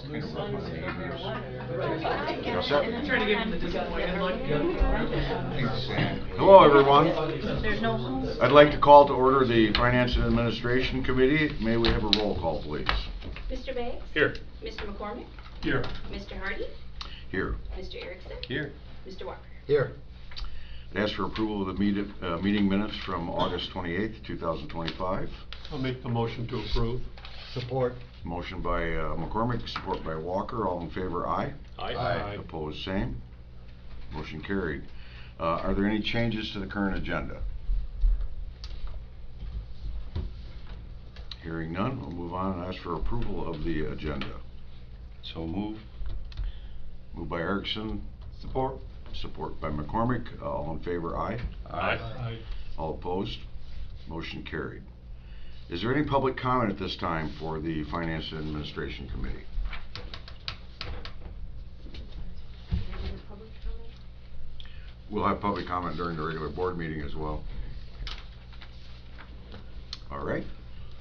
Trying to give him the disappointed look. Hello, everyone. There's no. I'd like to call to order the Finance and Administration Committee. May we have a roll call, please? Mr. Banks? Here. Mr. McCormick? Here. Mr. Hardy? Here. Mr. Erickson? Here. Mr. Walker? Here. Ask for approval of the meeting minutes from August 28th, 2025. I'll make the motion to approve. Support. Motion by McCormick, support by Walker. All in favor, aye. Aye. Opposed, same. Motion carried. Are there any changes to the current agenda? Hearing none, we'll move on and ask for approval of the agenda. So move. Moved by Erickson, Support. support by McCormick. All in favor, aye. Aye. All opposed? Motion carried. Is there any public comment at this time for the Finance and Administration Committee? We'll have public comment during the regular board meeting as well. All right.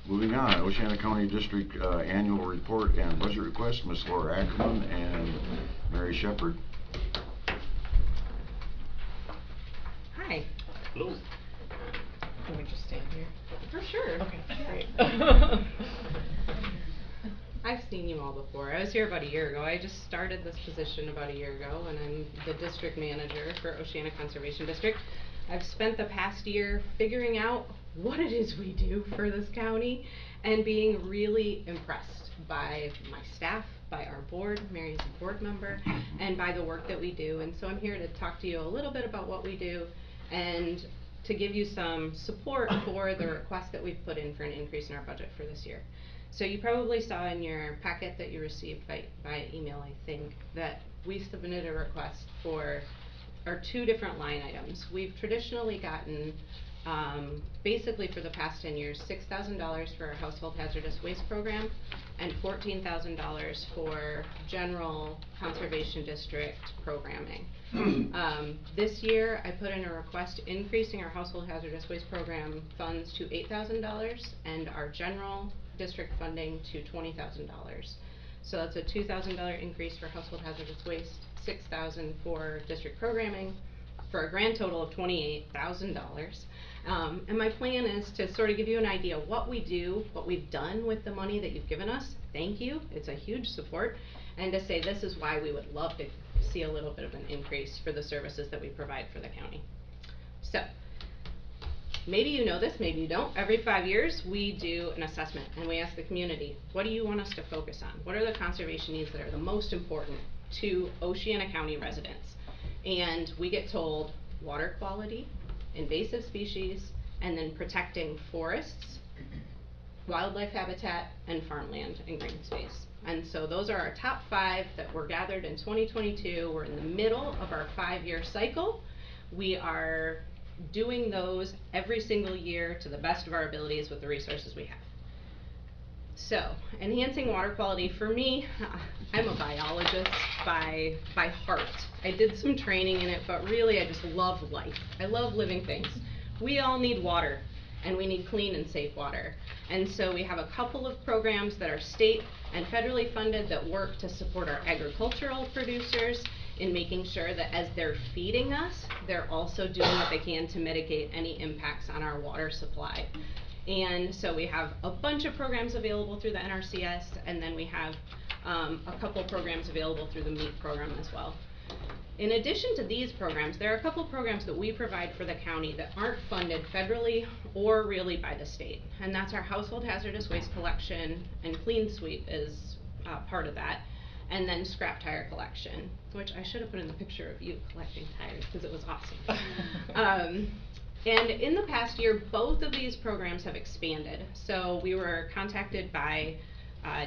Moving on, Oceana County District Annual Report and Budget Request, Ms. Laura Ackerman and Mary Shepard. Hi. Hello. Can we just stand here? For sure. Okay, great. I've seen you all before. I was here about a year ago. I just started this position about a year ago, and I'm the district manager for Oceana Conservation District. I've spent the past year figuring out what it is we do for this county and being really impressed by my staff, by our board, Mary's a board member, and by the work that we do. And so I'm here to talk to you a little bit about what we do and to give you some support for the request that we've put in for an increase in our budget for this year. So you probably saw in your packet that you received by email, I think, that we submitted a request for our two different line items. We've traditionally gotten, basically for the past 10 years, $6,000 for our household hazardous waste program and $14,000 for general conservation district programming. This year I put in a request increasing our household hazardous waste program funds to $8,000 and our general district funding to $20,000. So that's a $2,000 increase for household hazardous waste, $6,000 for district programming, for a grand total of $28,000. And my plan is to sort of give you an idea of what we do, what we've done with the money that you've given us. Thank you, it's a huge support. And to say this is why we would love to see a little bit of an increase for the services that we provide for the county. So, maybe you know this, maybe you don't. Every 5 years we do an assessment and we ask the community, what do you want us to focus on? What are the conservation needs that are the most important to Oceana County residents? And we get told water quality, invasive species, and then protecting forests, wildlife habitat, and farmland and green space. And so those are our top 5 that were gathered in 2022. We're in the middle of our 5-year cycle. We are doing those every single year to the best of our abilities with the resources we have. So, enhancing water quality for me, I'm a biologist by heart. I did some training in it, but really I just love life. I love living things. We all need water, and we need clean and safe water. And so we have a couple of programs that are state and federally funded that work to support our agricultural producers in making sure that as they're feeding us, they're also doing what they can to mitigate any impacts on our water supply. And so we have a bunch of programs available through the NRCS, and then we have a couple programs available through the MEAT program as well. In addition to these programs, there are a couple programs that we provide for the county that aren't funded federally or really by the state. And that's our household hazardous waste collection, and Clean Sweep is part of that. And then scrap tire collection, which I should have put in the picture of you collecting tires because it was awesome. And in the past year, both of these programs have expanded. So we were contacted by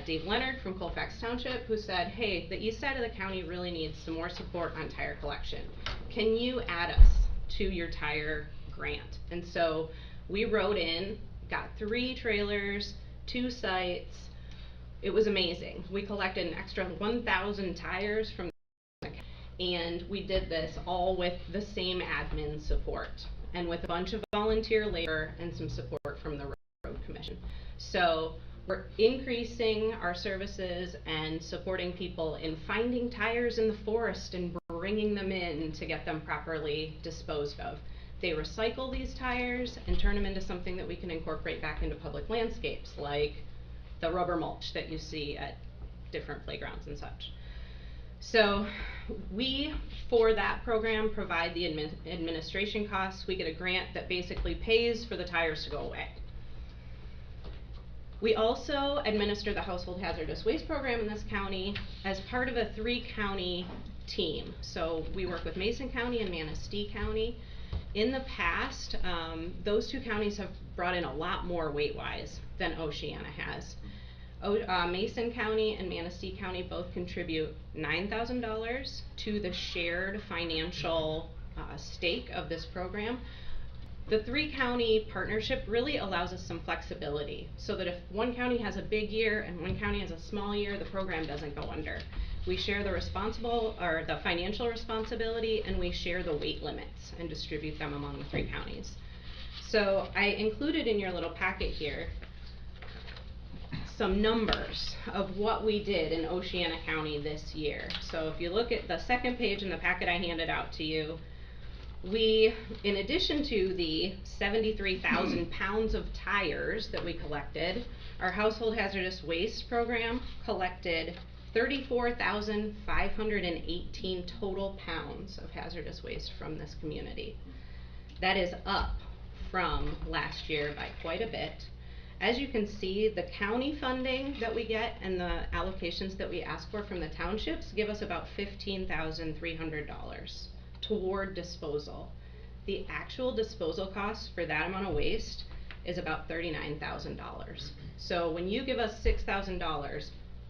Dave Leonard from Colfax Township, who said, hey, the east side of the county really needs some more support on tire collection. Can you add us to your tire grant? And so we wrote in, got 3 trailers, 2 sites. It was amazing. We collected an extra 1,000 tires from the county, and we did this all with the same admin support and with a bunch of volunteer labor and some support from the Road Commission. So We're increasing our services and supporting people in finding tires in the forest and bringing them in to get them properly disposed of. They recycle these tires and turn them into something that we can incorporate back into public landscapes, like the rubber mulch that you see at different playgrounds and such. So we, for that program, provide the administration costs. We get a grant that basically pays for the tires to go away. We also administer the household hazardous waste program in this county as part of a 3-county team. So we work with Mason County and Manistee County. In the past, those 2 counties have brought in a lot more weight-wise than Oceana has. Mason County and Manistee County both contribute $9,000 to the shared financial stake of this program. The 3-county partnership really allows us some flexibility so that if one county has a big year and one county has a small year, the program doesn't go under. We share the financial responsibility, and we share the weight limits and distribute them among the 3 counties. So I included in your little packet here some numbers of what we did in Oceana County this year. So if you look at the second page in the packet I handed out to you, we, in addition to the 73,000 pounds of tires that we collected, our household hazardous waste program collected 34,518 total pounds of hazardous waste from this community. That is up from last year by quite a bit. As you can see, the county funding that we get and the allocations that we ask for from the townships give us about $15,300 toward disposal. The actual disposal cost for that amount of waste is about $39,000. So when you give us $6,000,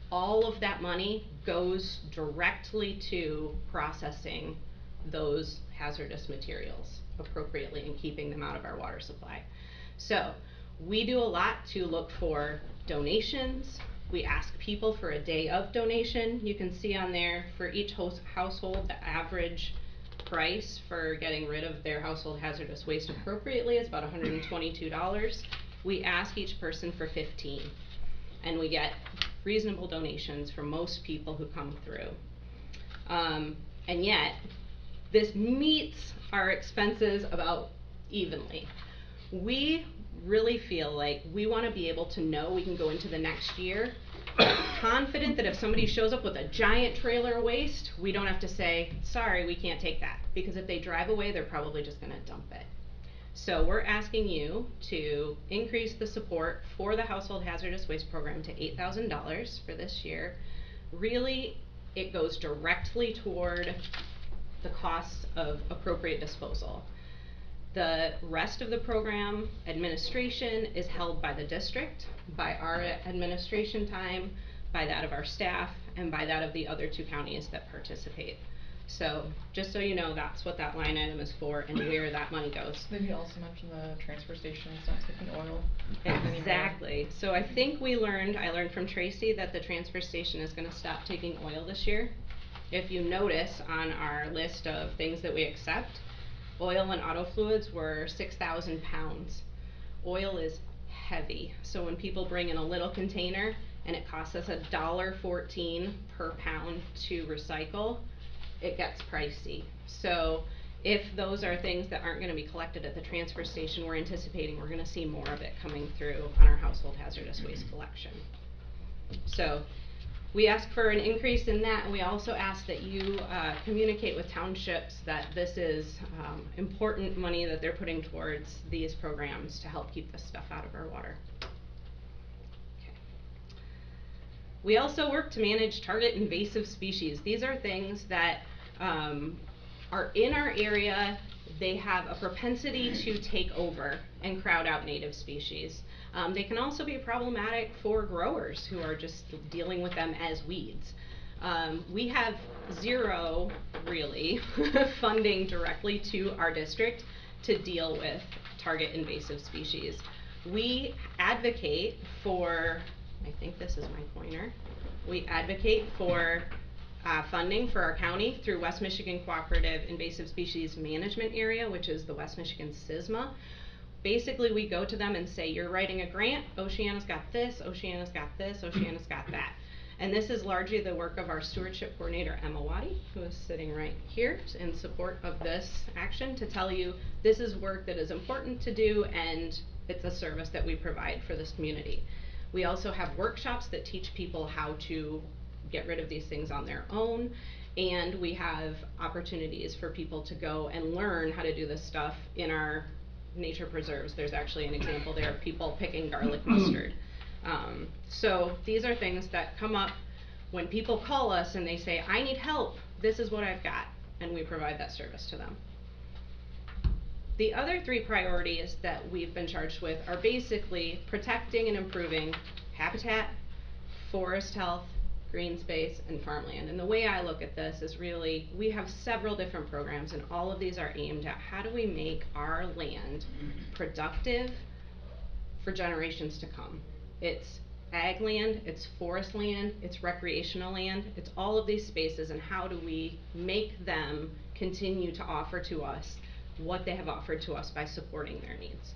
all of that money goes directly to processing those hazardous materials appropriately and keeping them out of our water supply. So we do a lot to look for donations. We ask people for a day of donation. You can see on there for each household the average price for getting rid of their household hazardous waste appropriately is about $122. We ask each person for 15, and we get reasonable donations from most people who come through. And yet, this meets our expenses about evenly. We really feel like we want to be able to know we can go into the next year confident that if somebody shows up with a giant trailer of waste, we don't have to say, sorry, we can't take that. Because if they drive away, they're probably just going to dump it. So we're asking you to increase the support for the household hazardous waste program to $8,000 for this year. Really, it goes directly toward the costs of appropriate disposal. The rest of the program administration is held by the district, by our administration time, by that of our staff, and by that of the other 2 counties that participate. So just so you know, that's what that line item is for and where that money goes. Then you also mentioned the transfer station is not taking oil Exactly. So I think I learned from Tracy that the transfer station is going to stop taking oil this year. If you notice on our list of things that we accept, oil and auto fluids were 6,000 pounds. Oil is heavy, so when people bring in a little container and it costs us $1.14 per pound to recycle, it gets pricey. So if those are things that aren't going to be collected at the transfer station, we're anticipating we're going to see more of it coming through on our household hazardous waste collection. So we ask for an increase in that, and we also ask that you communicate with townships that this is important money that they're putting towards these programs to help keep this stuff out of our water. Okay. We also work to manage target invasive species. These are things that are in our area. They have a propensity to take over and crowd out native species. They can also be problematic for growers who are just dealing with them as weeds. We have zero, really, funding directly to our district to deal with target invasive species. We advocate for, I think this is my pointer, we advocate for funding for our county through West Michigan Cooperative Invasive Species Management Area, which is the West Michigan SISMA. basically we go to them and say, you're writing a grant, Oceana's got this, Oceana's got this, Oceana's got that. And this is largely the work of our stewardship coordinator, Emma Waddy, who is sitting right here in support of this action, to tell you this is work that is important to do, and it's a service that we provide for this community. We also have workshops that teach people how to get rid of these things on their own, and we have opportunities for people to go and learn how to do this stuff in our nature preserves. There's actually an example there of people picking garlic mustard. So these are things that come up when people call us and they say, I need help, this is what I've got, and we provide that service to them. The other 3 priorities that we've been charged with are basically protecting and improving habitat, forest health, green space, and farmland. And the way I look at this is really, we have several different programs, and all of these are aimed at how do we make our land productive for generations to come. It's ag land, it's forest land, it's recreational land, it's all of these spaces, and how do we make them continue to offer to us what they have offered to us by supporting their needs.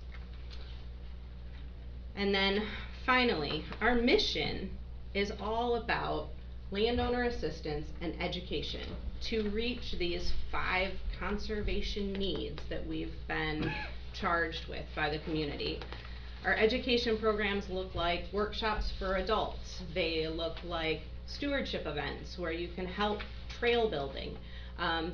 And then finally, our mission is all about landowner assistance and education to reach these 5 conservation needs that we've been charged with by the community. Our education programs look like workshops for adults. They look like stewardship events where you can help trail building.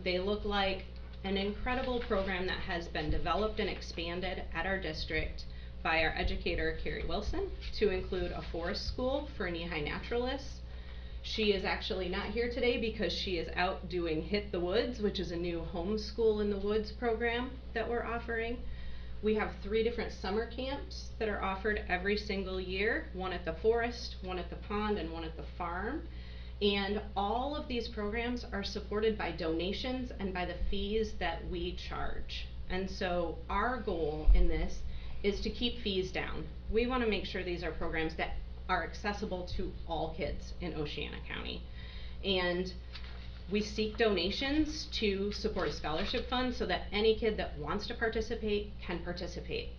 They look like an incredible program that has been developed and expanded at our district by our educator, Carrie Wilson, to include a forest school for knee-high naturalists. She is actually not here today because she is out doing Hit the Woods, which is a new homeschool in the woods program that we're offering. We have 3 different summer camps that are offered every single year, one at the forest, one at the pond, and one at the farm. And all of these programs are supported by donations and by the fees that we charge. And so our goal in this is to keep fees down. We want to make sure these are programs that are accessible to all kids in Oceana County. And we seek donations to support a scholarship fund so that any kid that wants to participate can participate.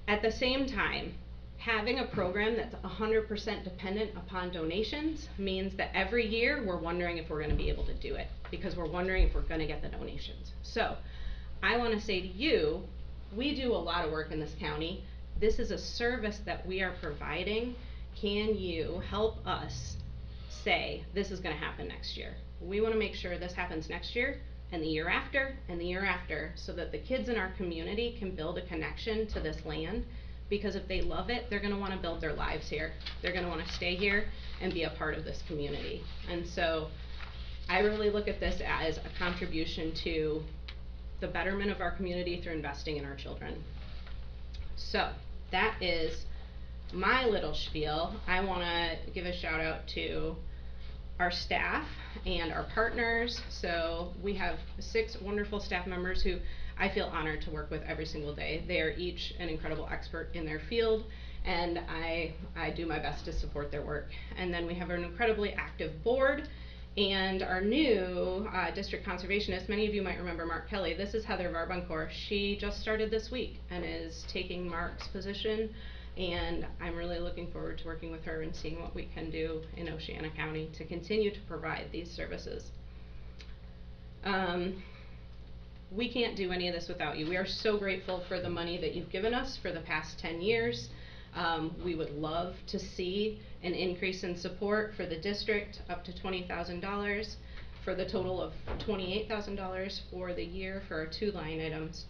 At the same time, having a program that's 100% dependent upon donations means that every year we're wondering if we're going to be able to do it, because we're wondering if we're going to get the donations. So I want to say to you, we do a lot of work in this county. This is a service that we are providing. Can you help us say this is going to happen next year? We want to make sure this happens next year and the year after and the year after, so that the kids in our community can build a connection to this land, because if they love it, they're going to want to build their lives here. They're going to want to stay here and be a part of this community. And so I really look at this as a contribution to the betterment of our community through investing in our children. So that is my little spiel. I want to give a shout out to our staff and our partners. So we have 6 wonderful staff members who I feel honored to work with every single day. They are each an incredible expert in their field, and I do my best to support their work. And then we have an incredibly active board, and our new district conservationist. Many of you might remember Mark Kelly. This is Heather Varbancourt. She just started this week and is taking Mark's position, and I'm really looking forward to working with her and seeing what we can do in Oceana County to continue to provide these services. We can't do any of this without you. We are so grateful for the money that you've given us for the past 10 years. We would love to see an increase in support for the district up to $20,000, for the total of $28,000 for the year for our 2 line items.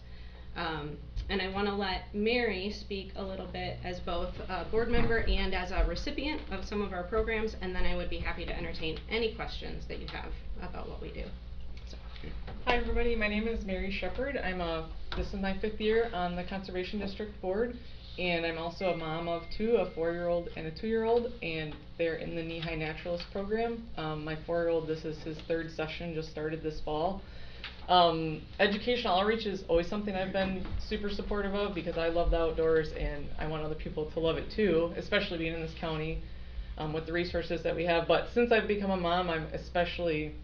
And I want to let Mary speak a little bit as both a board member and as a recipient of some of our programs, and then I would be happy to entertain any questions that you have about what we do. So. Hi everybody, my name is Mary Shepard. This is my 5th year on the Conservation District Board, and I'm also a mom of 2, a 4-year-old and a 2-year-old, and they're in the Knee-High Naturalist program. My 4-year-old, this is his 3rd session, just started this fall. Educational outreach is always something I've been super supportive of, because I love the outdoors and I want other people to love it too, especially being in this county with the resources that we have. But since I've become a mom, I'm especially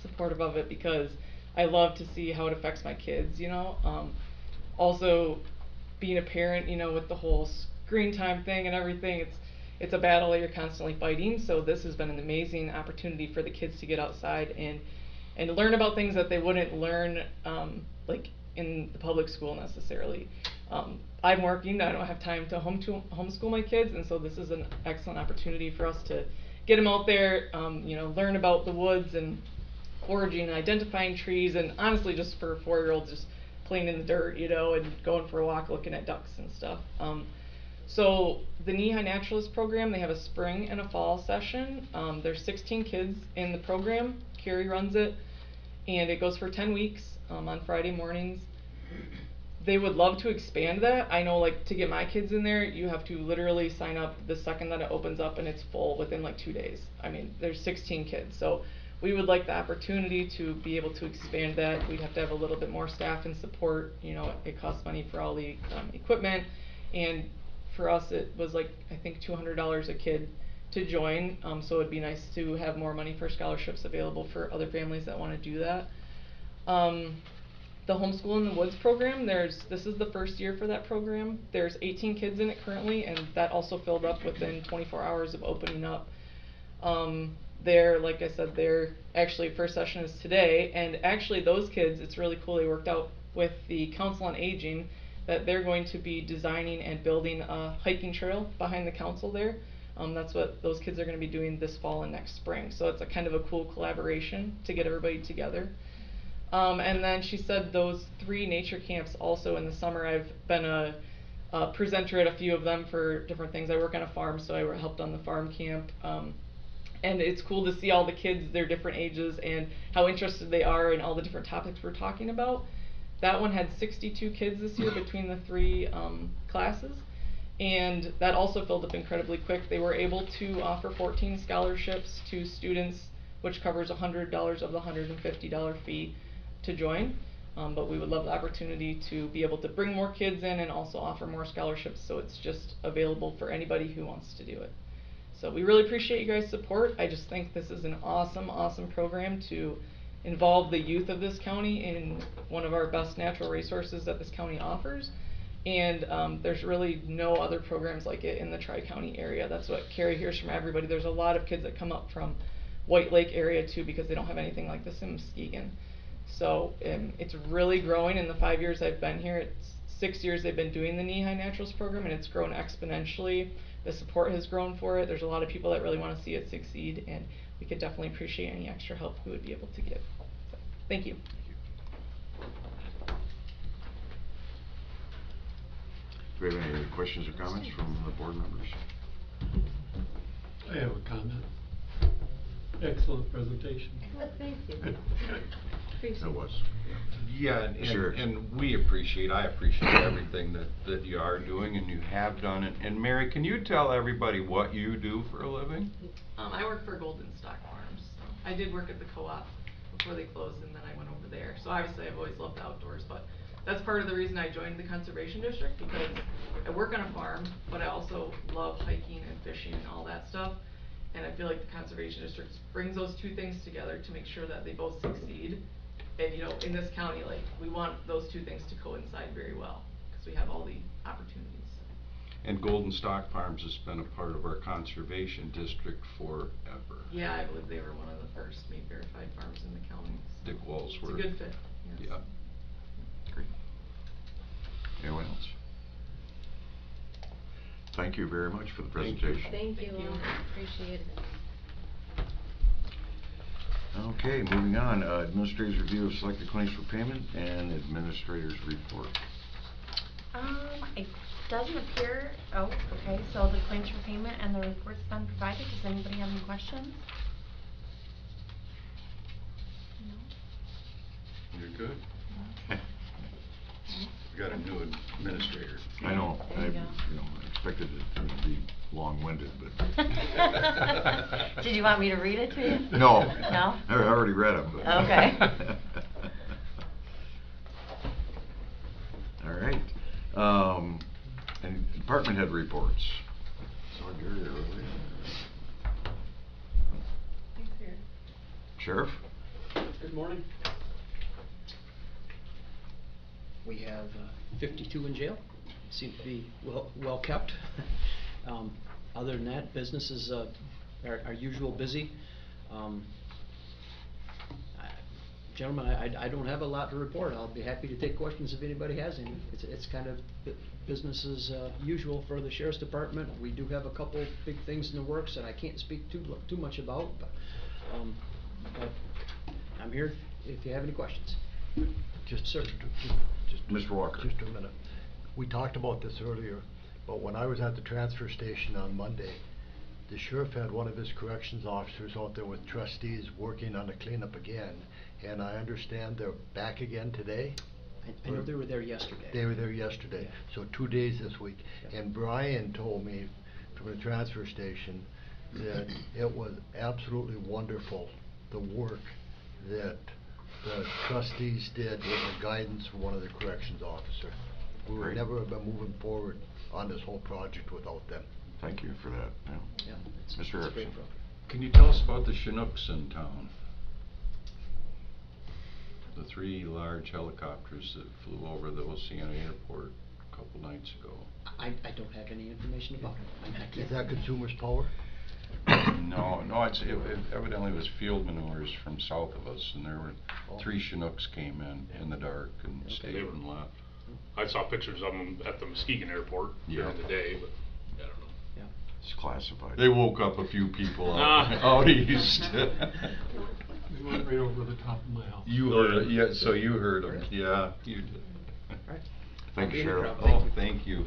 supportive of it because I love to see how it affects my kids, you know. Also, being a parent, you know, with the whole screen time thing and everything, it's a battle that you're constantly fighting. So this has been an amazing opportunity for the kids to get outside and learn about things that they wouldn't learn like in the public school necessarily. I'm working, I don't have time to homeschool my kids, and so this is an excellent opportunity for us to get them out there, you know, learn about the woods and foraging and identifying trees, and honestly just for 4-year-olds just playing in the dirt, you know, and going for a walk looking at ducks and stuff. So the Knee-High Naturalist program, they have a spring and a fall session. There's 16 kids in the program. Carrie runs it, and it goes for 10 weeks on Friday mornings. They would love to expand that. I know, like, to get my kids in there, you have to literally sign up the second that it opens up, and it's full within like 2 days. I mean, there's 16 kids, so we would like the opportunity to be able to expand that. We'd have to have a little bit more staff and support. You know, it costs money for all the equipment, and for us it was like, I think $200 a kid to join, so it'd be nice to have more money for scholarships available for other families that want to do that. The Homeschool in the Woods program, this is the first year for that program. There's 18 kids in it currently, and that also filled up within 24 hours of opening up. Like I said, actually first session is today, and actually those kids, it's really cool, they worked out with the Council on Aging that they're going to be designing and building a hiking trail behind the council there. That's what those kids are going to be doing this fall and next spring. So it's a kind of a cool collaboration to get everybody together. And then she said those 3 nature camps also in the summer. I've been a presenter at a few of them for different things. I work on a farm, so I helped on the farm camp. And it's cool to see all the kids, their different ages, and how interested they are in all the different topics we're talking about. That one had 62 kids this year between the 3 classes, and that also filled up incredibly quick. They were able to offer 14 scholarships to students, which covers $100 of the $150 fee to join. But we would love the opportunity to be able to bring more kids in and also offer more scholarships, so it's just available for anybody who wants to do it. So we really appreciate you guys' support. I just think this is an awesome, awesome program to involve the youth of this county in one of our best natural resources that this county offers. And there's really no other programs like it in the Tri-County area. That's what Carrie hears from everybody. There's a lot of kids that come up from White Lake area too, because they don't have anything like this in Muskegon. So it's really growing. In the 5 years I've been here, it's 6 years they've been doing the Knee-High Naturalist program, and it's grown exponentially. The support has grown for it. There's a lot of people that really want to see it succeed, and we could definitely appreciate any extra help we would be able to give. So, thank you. Do we have any questions or comments from the board members? I have a comment. Excellent presentation. Thank you. It was. Yeah, Sure. and I appreciate everything that you are doing and you have done. And Mary, can you tell everybody what you do for a living? I work for Golden Stock Farms. So I did work at the co-op before they closed, and then I went over there. So obviously I've always loved outdoors, but that's part of the reason I joined the Conservation District, because I work on a farm, but I also love hiking and fishing and all that stuff. And I feel like the Conservation District brings those 2 things together to make sure that they both succeed. And you know, in this county, like, we want those 2 things to coincide very well, because we have all the opportunities. And Golden Stock Farms has been a part of our Conservation District forever. Yeah, I believe they were one of the first meat verified farms in the county. So Dick Walsworth. it's a good fit. Yes. Yeah. Great. Anyone else? Thank you very much for the Thank you. presentation. Thank you. Thank you. Appreciate it. Okay, moving on. Administrator's review of selected claims for payment and administrator's report. It doesn't appear, okay, so the claims for payment and the report's been provided. Does anybody have any questions? No? You're good. We got a new administrator. I know. There you go. I expected it to be long-winded, but. Did you want me to read it to you? No. No? I already read them. But Okay. All right. And department head reports. So Gary, earlier. Sheriff? Good morning. We have 52 in jail. seem to be well kept. Other than that, business is our usual busy. Gentlemen, I don't have a lot to report. I'll be happy to take questions if anybody has any. It's kind of business as usual for the Sheriff's Department. We do have a couple big things in the works that I can't speak too much about, but I'm here if you have any questions. Mr. Walker. Just a minute. We talked about this earlier, but when I was at the transfer station on Monday, the sheriff had one of his corrections officers out there with trustees working on the cleanup again, and I understand they're back again today? I know they were there yesterday. They were there yesterday, so 2 days this week. Yeah. And Brian told me from the transfer station that it was absolutely wonderful, the work that the trustees did with the guidance from one of the corrections officer. We would Great. never have been moving forward on this whole project without them. Thank you for that. Yeah. Yeah, Mr. it's a great Erickson. program. Can you tell us about the Chinooks in town? The 3 large helicopters that flew over the Oceana Airport a couple nights ago. I don't have any information about it. I Is can't. that Consumers Power? No, it evidently was field maneuvers from south of us, and there were 3 Chinooks came in the dark and Okay. stayed and left. I saw pictures of them at the Muskegon airport during Yeah. the day, but I don't know. Yeah. It's classified. They woke up a few people Ah. out east. They went right over the top of my house. You heard, yeah, so you heard them, yeah, you did. All right. Thank I'll be you, in the Sheriff. crowd. Oh, thank you.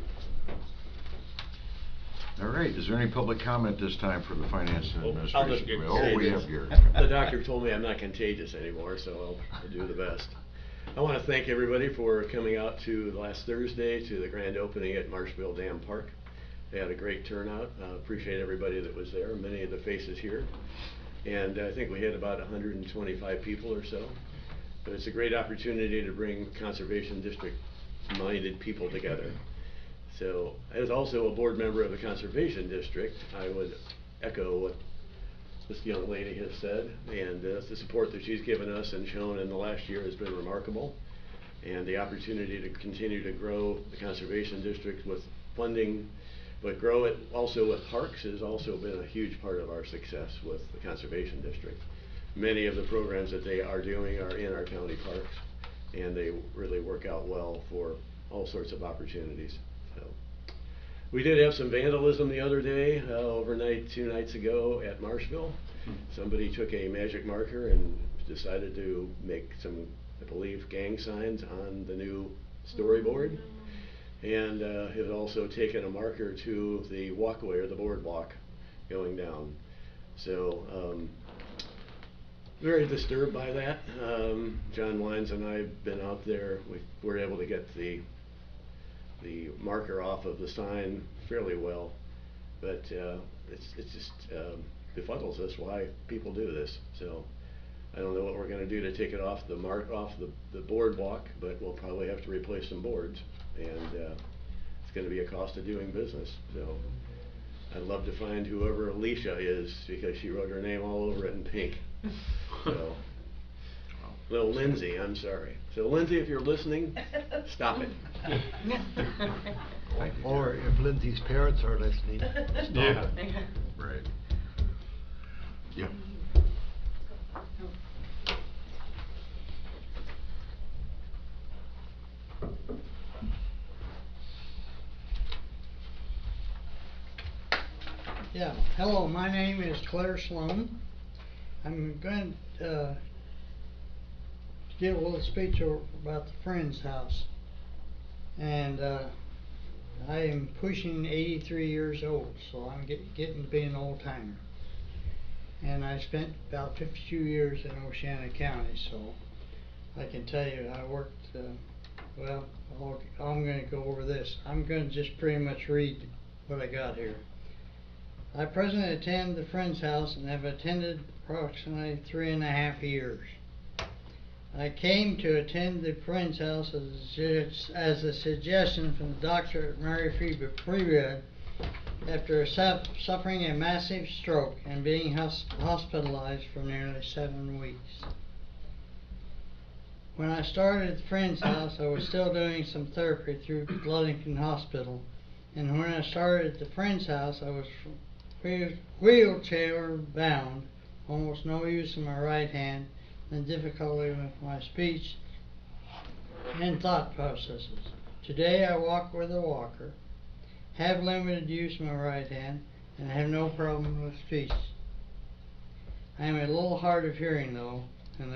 All right, is there any public comment this time for the Finance and Oh, Administration? I'll just get Oh, we Gary. have Gary. The doctor told me I'm not contagious anymore, so I'll do the best. I want to thank everybody for coming out to last Thursday to the grand opening at Marshville Dam Park. They had a great turnout. Appreciate everybody that was there, many of the faces here. And I think we had about 125 people or so. But it's a great opportunity to bring Conservation District-minded people together. So, as also a board member of the Conservation District, I would echo what this young lady has said, and the support that she's given us and shown in the last year has been remarkable. And the opportunity to continue to grow the Conservation District with funding, but grow it also with parks has also been a huge part of our success with the Conservation District. Many of the programs that they are doing are in our county parks, and they really work out well for all sorts of opportunities. So, we did have some vandalism the other day, overnight, 2 nights ago at Marshville. Somebody took a magic marker and decided to make some, I believe, gang signs on the new storyboard. And had also taken a marker to the walkway or the boardwalk going down. So, very disturbed by that. John Wines and I have been out there. We were able to get the marker off of the sign fairly well, but it's just befuddles us why people do this. So I don't know what we're going to do to take it off the boardwalk, but we'll probably have to replace some boards, and it's going to be a cost of doing business. So I'd love to find whoever Alicia is, because she wrote her name all over it in pink. So. No, Lindsay, I'm sorry. So Lindsay, if you're listening, stop it. Thank you, Or Gary. if Lindsay's parents are listening, stop Yeah. it. Right. Yeah. Yeah, hello, my name is Claire Sloan. I'm going to give a little speech about the Friends House. And I am pushing 83 years old, so I'm getting to be an old timer. And I spent about 52 years in Oceana County, so I can tell you I worked, well, I'm going to go over this. I'm going to just pretty much read what I got here. I presently attend the Friends House and have attended approximately 3.5 years. I came to attend the Friends House as a suggestion from Dr. Mary Freewood after suffering a massive stroke and being hospitalized for nearly 7 weeks. When I started at the Friends House, I was still doing some therapy through Ludington Hospital. And when I started at the Friends House, I was wheelchair bound, almost no use of my right hand, and difficulty with my speech and thought processes. Today I walk with a walker, have limited use of my right hand, and have no problem with speech. I am a little hard of hearing though, and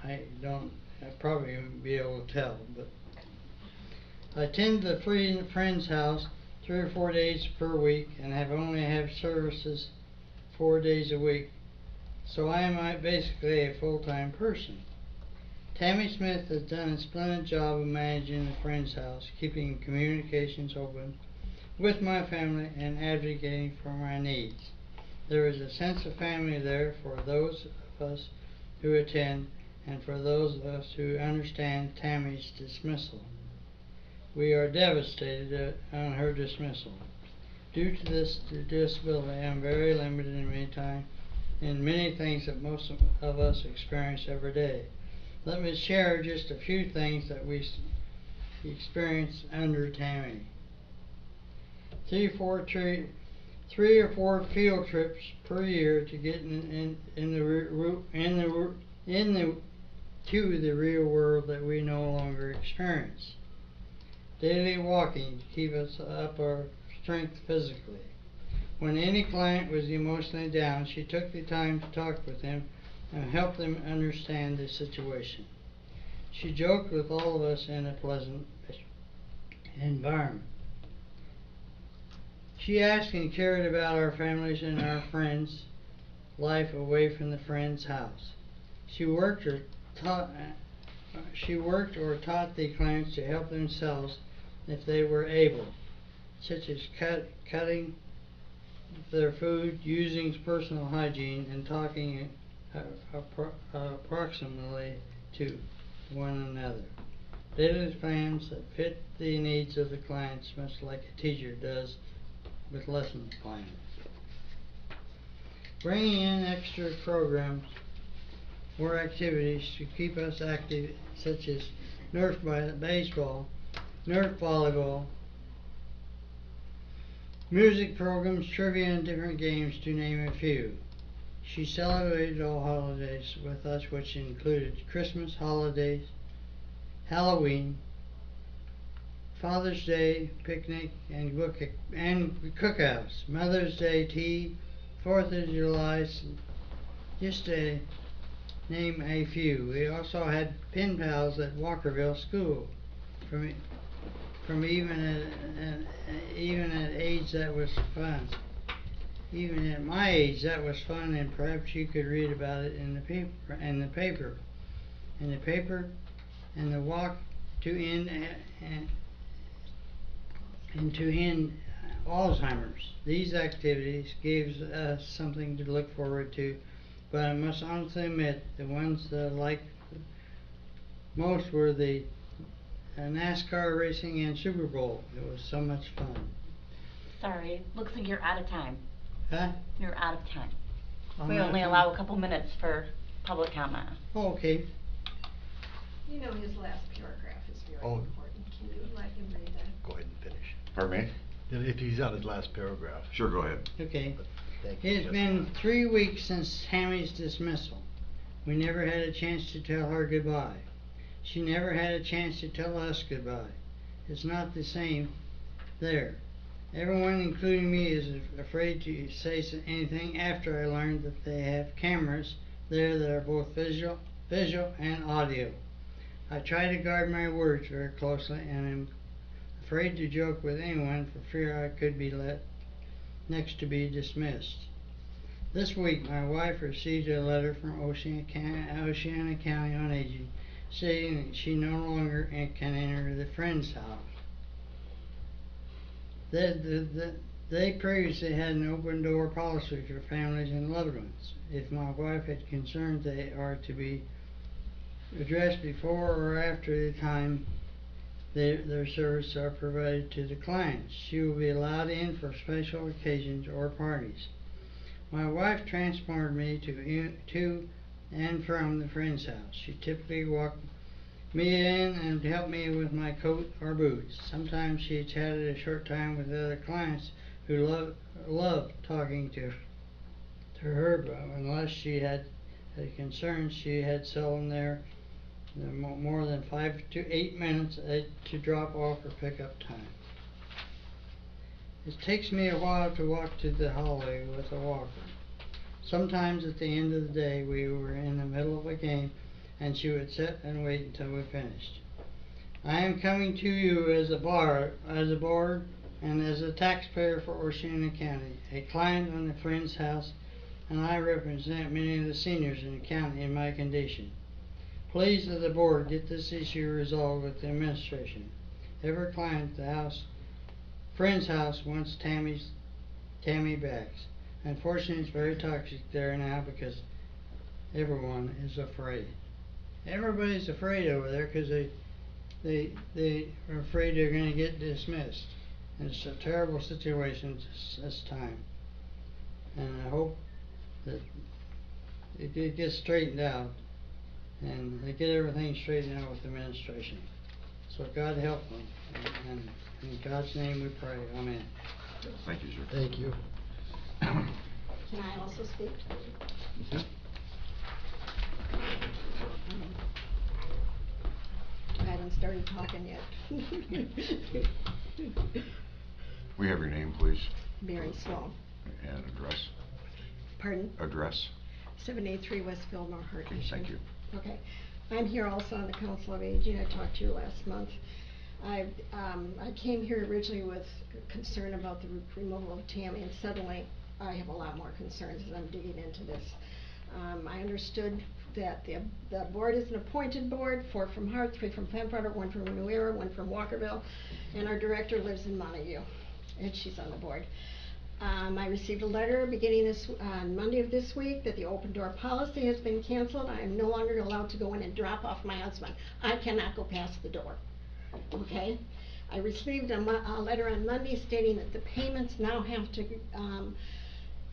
I probably won't be able to tell, but I attend the Friends House 3 or 4 days per week and only have services 4 days a week. So I am basically a full-time person. Tammy Smith has done a splendid job of managing the Friends House, keeping communications open with my family and advocating for my needs. There is a sense of family there for those of us who attend and for those of us who understand Tammy's dismissal. We are devastated on her dismissal. Due to this disability, I am very limited in many things that most of us experience every day. Let me share just a few things that we experience under Tammy. 3 or 4 field trips per year to get to the real world that we no longer experience. Daily walking to keep us up our strength physically. When any client was emotionally down, she took the time to talk with them and help them understand the situation. She joked with all of us in a pleasant environment. She asked and cared about our families and our friends' life away from the Friends House. She worked or taught the clients to help themselves if they were able, such as cutting their food, using personal hygiene, and talking approximately to one another. Daily plans that fit the needs of the clients, much like a teacher does with lesson plans. Bringing in extra programs or activities to keep us active, such as Nerf baseball, Nerf volleyball, music programs, trivia, and different games, to name a few. She celebrated all holidays with us, which included Christmas, holidays, Halloween, Father's Day, picnic, and cookouts, Mother's Day tea, 4th of July, just to name a few. We also had pen pals at Walkerville School. From even at age that was fun. Even at my age, that was fun, and perhaps you could read about it in the paper, and the walk to end Alzheimer's. These activities gave us something to look forward to, but I must honestly admit the ones that I liked most were the NASCAR racing and Super Bowl. It was so much fun. Sorry, looks like you're out of time. Huh? You're out of time. I'm We out of only time? allow a couple minutes for public comment. Oh, okay. You know his last paragraph is very Oh. important. Can you let him read that? Go ahead and finish. Pardon me? If he's on his last paragraph. Sure, go ahead. Okay. Thank you. It has been 3 weeks since Tammy's dismissal. We never had a chance to tell her goodbye. She never had a chance to tell us goodbye. It's not the same there. Everyone, including me, is afraid to say anything after I learned that they have cameras there that are both visual and audio. I try to guard my words very closely, and am afraid to joke with anyone for fear I could be next to be dismissed. This week, my wife received a letter from Oceana County on Aging stating that she no longer can enter the Friends House. They previously had an open door policy for families and loved ones. If my wife had concerns, they are to be addressed before or after the time their services are provided to the clients. She will be allowed in for special occasions or parties. My wife transported me to and from the Friends House. She typically walked me in and helped me with my coat or boots. Sometimes she chatted a short time with other clients who loved talking to her, but unless she had a concern, she had seldom there more than 5 to 8 minutes to drop off or pick up time. It takes me a while to walk to the hallway with a walker. Sometimes at the end of the day we were in the middle of a game and she would sit and wait until we finished. I am coming to you as a board and as a taxpayer for Oceana County, a client on the Friends House, and I represent many of the seniors in the county in my condition. Please, as the board, get this issue resolved with the administration. Every client at the Friends House wants Tammy back. Unfortunately, it's very toxic there now because everyone is afraid. Everybody's afraid over there because they are afraid they're going to get dismissed. And it's a terrible situation this time. And I hope that it gets straightened out and they get everything straightened out with the administration. So God help them. And in God's name we pray. Amen. Thank you, sir. Thank you. Can I also speak? I haven't started talking yet. We have your name, please. Mary Sloan. And address. Pardon? Address. 783 West Fillmore, Hart. Okay, thank you. Okay. I'm here also on the Council of Aging. I talked to you last month. I came here originally with concern about the removal of Tammy, and suddenly I have a lot more concerns as I'm digging into this. I understood that the board is an appointed board, 4 from Hart, 3 from Penn-Product, 1 from New Era, 1 from Walkerville, and our director lives in Montague, and she's on the board. I received a letter beginning on Monday of this week that the open door policy has been canceled. I am no longer allowed to go in and drop off my husband. I cannot go past the door. Okay? I received a letter on Monday stating that the payments now have to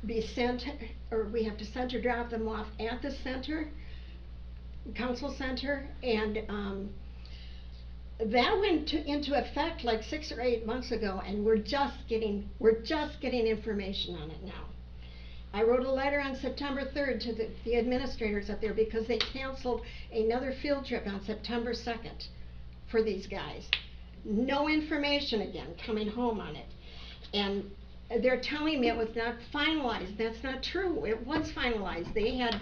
be sent, or we have to send or drop them off at the center, council center, and that went into effect like 6 or 8 months ago, and we're just getting information on it now. I wrote a letter on September 3rd to the administrators up there because they canceled another field trip on September 2nd for these guys. No information again coming home on it. And they're telling me it was not finalized. That's not true. It was finalized. They had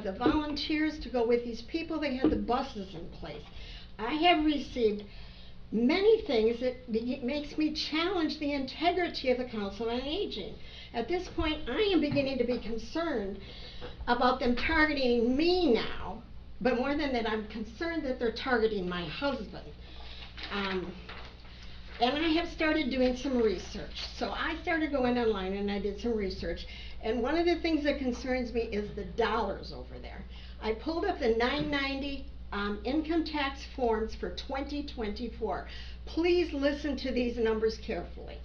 the volunteers to go with these people. They had the buses in place. I have received many things that makes me challenge the integrity of the Council on Aging. At this point, I am beginning to be concerned about them targeting me now, but more than that, I'm concerned that they're targeting my husband. And I have started doing some research. So I started going online and I did some research. And one of the things that concerns me is the dollars over there. I pulled up the 990 income tax forms for 2024. Please listen to these numbers carefully.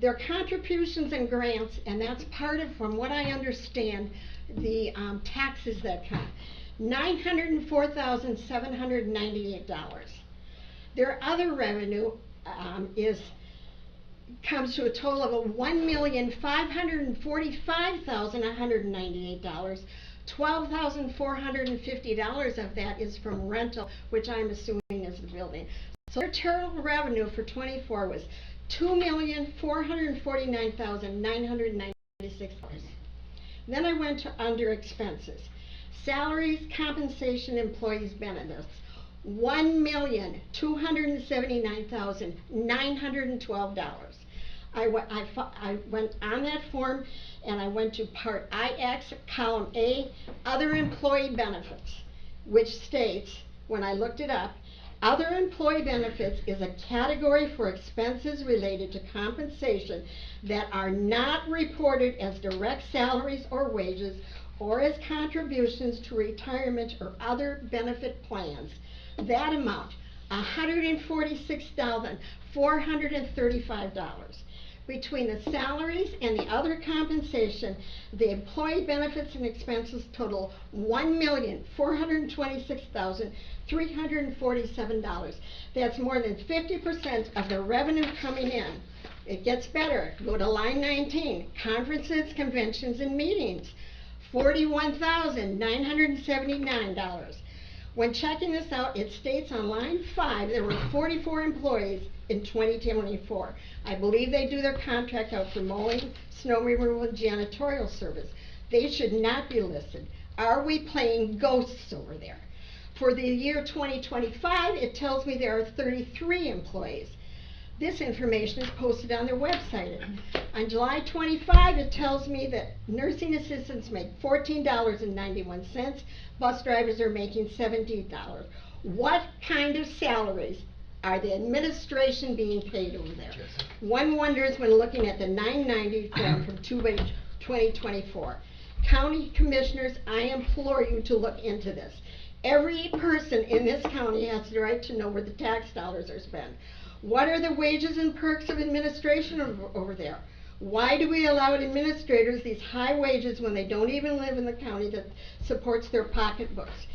Their contributions and grants, and that's part of, from what I understand, the taxes that come. $904,798. Their other revenue comes to a total of $1,545,198. $12,450 of that is from rental, which I'm assuming is the building. So their total revenue for 24 was $2,449,996. Then I went to under expenses. Salaries, compensation, employees' benefits. $1,279,912. I went on that form and I went to Part IX, Column A, Other Employee Benefits, which states, when I looked it up, Other Employee Benefits is a category for expenses related to compensation that are not reported as direct salaries or wages or as contributions to retirement or other benefit plans. That amount, $146,435. Between the salaries and the other compensation, the employee benefits and expenses total $1,426,347. That's more than 50% of the revenue coming in. It gets better. Go to line 19, conferences, conventions, and meetings, $41,979. When checking this out, it states on line 5 there were 44 employees in 2024. I believe they do their contract out for mowing, snow removal, and janitorial service. They should not be listed. Are we playing ghosts over there? For the year 2025, it tells me there are 33 employees. This information is posted on their website. On July 25, it tells me that nursing assistants make $14.91. Bus drivers are making $17. What kind of salaries are the administration being paid over there? One wonders when looking at the 990 form from 2024. County commissioners, I implore you to look into this. Every person in this county has the right to know where the tax dollars are spent. What are the wages and perks of administration over there? Why do we allow administrators these high wages when they don't even live in the county that supports their pocketbooks?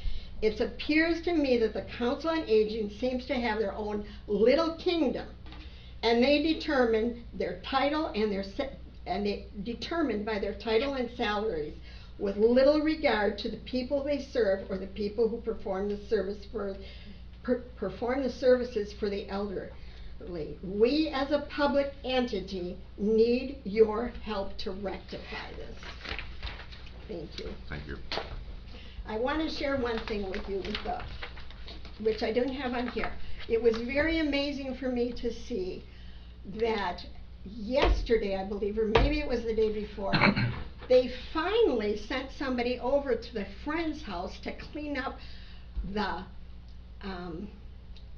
It appears to me that the Council on Aging seems to have their own little kingdom, and they determine their title and they determined by their title and salaries with little regard to the people they serve or the people who perform the services for the elderly. We as a public entity need your help to rectify this. Thank you. Thank you. I want to share one thing with you, which I don't have on here. It was very amazing for me to see that yesterday, I believe, or maybe it was the day before, they finally sent somebody over to the friend's house to clean up the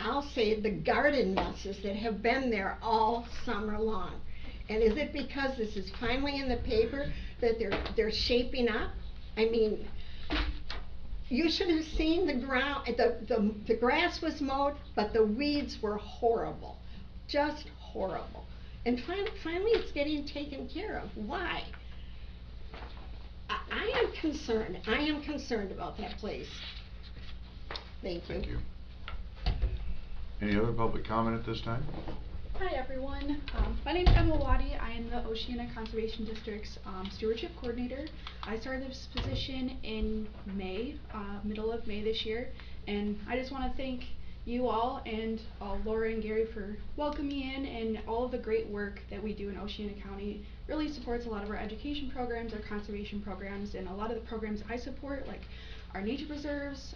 I'll say the garden messes that have been there all summer long. And is it because this is finally in the paper that they're shaping up? I mean, you should have seen the ground. The grass was mowed, but the weeds were horrible, just horrible. And finally, it's getting taken care of. Why? I am concerned. I am concerned about that place. Thank you. Thank you. Any other public comment at this time? Hi everyone, my name is Emma Waddy. I am the Oceana Conservation District's Stewardship Coordinator. I started this position in May, middle of May this year, and I just want to thank you all and Laura and Gary for welcoming me in, and all of the great work that we do in Oceana County really supports a lot of our education programs, our conservation programs, and a lot of the programs I support, like our nature preserves,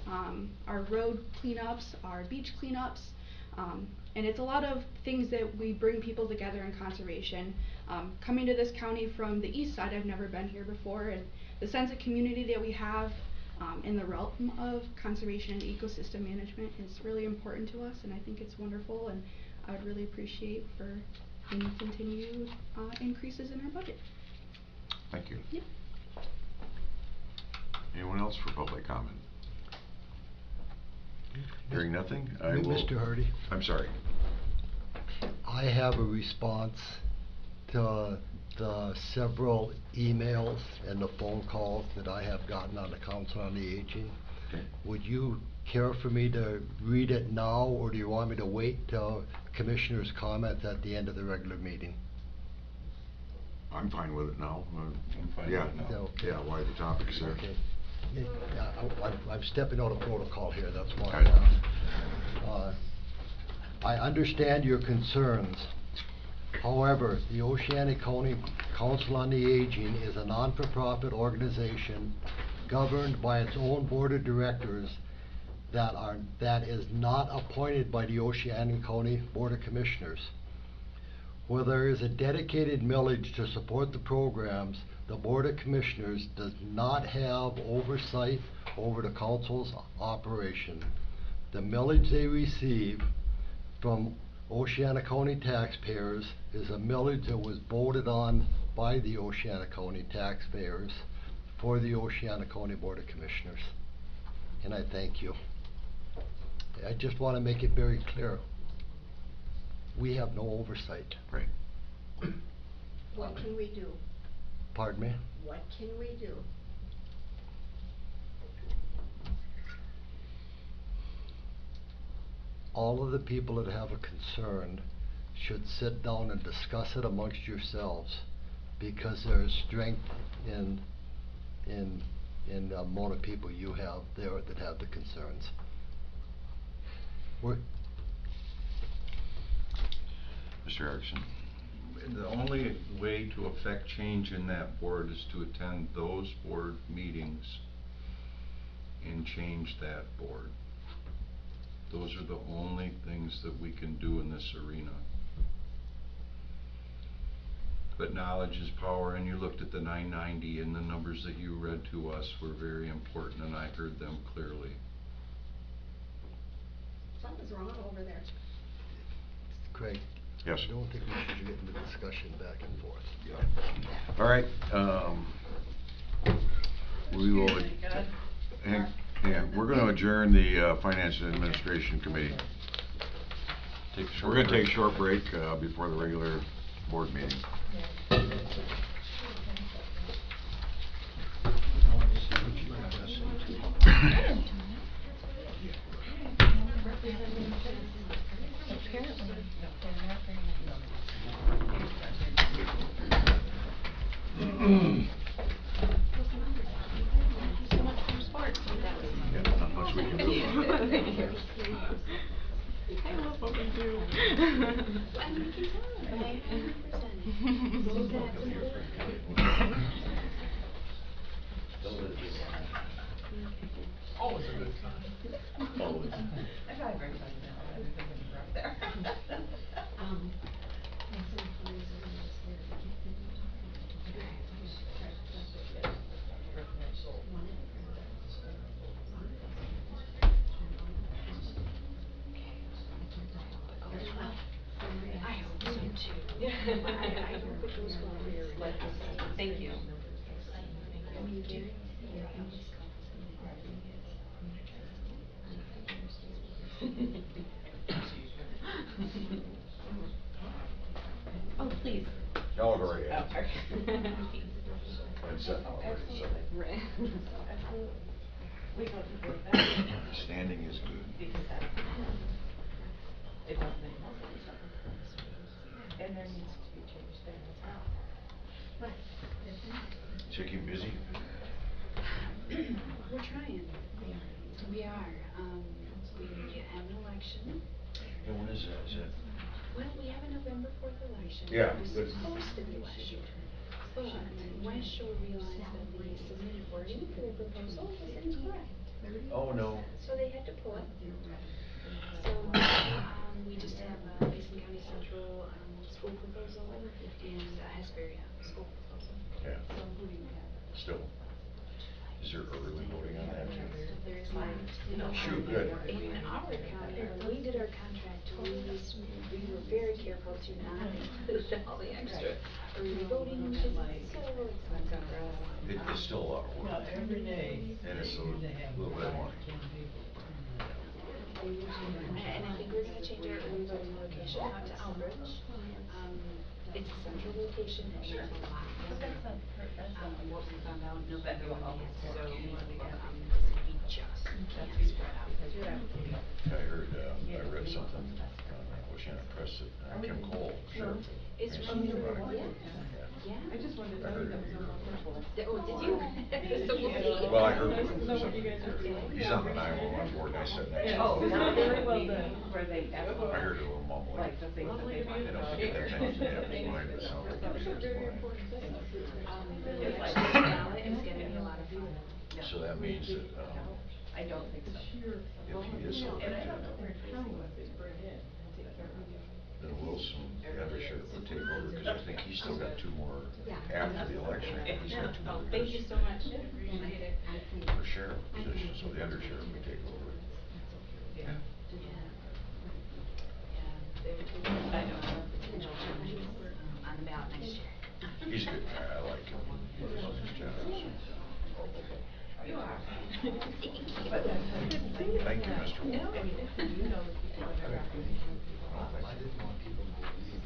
our road cleanups, our beach cleanups. And it's a lot of things that we bring people together in conservation. Coming to this county from the east side, I've never been here before, and the sense of community that we have in the realm of conservation and ecosystem management is really important to us, and I think it's wonderful, and I would really appreciate for any continued increases in our budget. Thank you. Yep. Anyone else for public comment? Hearing nothing, I will... Mr. Hardy. I'm sorry. I have a response to the several emails and the phone calls that I have gotten on the Council on the Aging. Okay. Would you care for me to read it now, or do you want me to wait till Commissioner's comments at the end of the regular meeting? I'm fine with it now. I'm fine yeah. with it now. Okay. Yeah, why the topic's there. Okay. I'm stepping out of protocol here, that's why. Right. I understand your concerns. However, the Oceana County Council on the Aging is a non-for-profit organization governed by its own board of directors that is not appointed by the Oceana County Board of Commissioners. Where there is a dedicated millage to support the programs, the Board of Commissioners does not have oversight over the Council's operation. The millage they receive from Oceana County taxpayers is a millage that was voted on by the Oceana County taxpayers for the Oceana County Board of Commissioners. And I thank you. I just want to make it very clear. We have no oversight. Right. What can we do? Pardon me? What can we do? All of the people that have a concern should sit down and discuss it amongst yourselves, because there is strength in the amount of people you have there that have the concerns. Mr. Erickson? The only way to affect change in that board is to attend those board meetings and change that board. Those are the only things that we can do in this arena. But knowledge is power, and you looked at the 990, and the numbers that you read to us were very important, and I heard them clearly. Something's wrong over there. Craig? Yes. I don't think we should get into discussion back and forth. Yeah. All right, we will, we're gonna adjourn the Finance and Administration Committee. We're gonna take a short break before the regular board meeting. Yeah, not much we can do about it. I love what we do. Always a good time. Always. I got a great time now. Everything is right there. I hope so too. I hope it goes well. Thank you. Oh, please. Y'all go right ahead. Okay. It's set now, already, so. Right. We go to the Standing is good. because that, it doesn't make no sense. And there needs to be change there as well. Chicky busy? We're trying. We are. We have an election. And when is that? Is that? Well, we have a November 4th election. Yeah, It was good. supposed to be last year. But West Shore realized that the submitted wording for the proposal was incorrect. Oh, no. So they had to pull it. So, we just have Mason County Central, school proposal and Hesperia school proposal. Yeah. So who do you have? Still. Is there early voting on that too? There is not. Shoot, good. In our county, when we did our contract, we were very careful to not include all the extra early voting, because it's so expensive for us. It's still a lot of work. Every day. And it's a little bit of money. And I think we're gonna change our early voting location out to Elbridge. It's a central location and there's a lot of, what we found out, November one is so, we just can't spread out. I heard, I read something on Oceana Press that Kim Cole, sure. It's from the, yeah. I just wanted to I tell you heard that was on the first one. Oh, did you? So we'll see. Well, I heard So what you guys are doing. he's on the 911 board, and I said next. Oh, to him. not very well done. Where they I heard a little mumbling. like the things that they You talked know, about. forget that thing, yeah, it's mine, it sounds like it was mine. The election ballot is gonna be a lot of fun. So that means that, I don't think so. if he is elected, And I don't know where Tom was to bring in and take care of it. then Wilson, the undersheriff, would take over, because I think he's still got 2 more after the election. He's got 2 more Thank you years so much, appreciate it. for sheriff position, so the undersheriff would take over. Yeah. I know, potential challenges, on the ballot next year. He's a good guy, I like him. He's generous. You are. Thank you, Mr. Wolf. I didn't want people to believe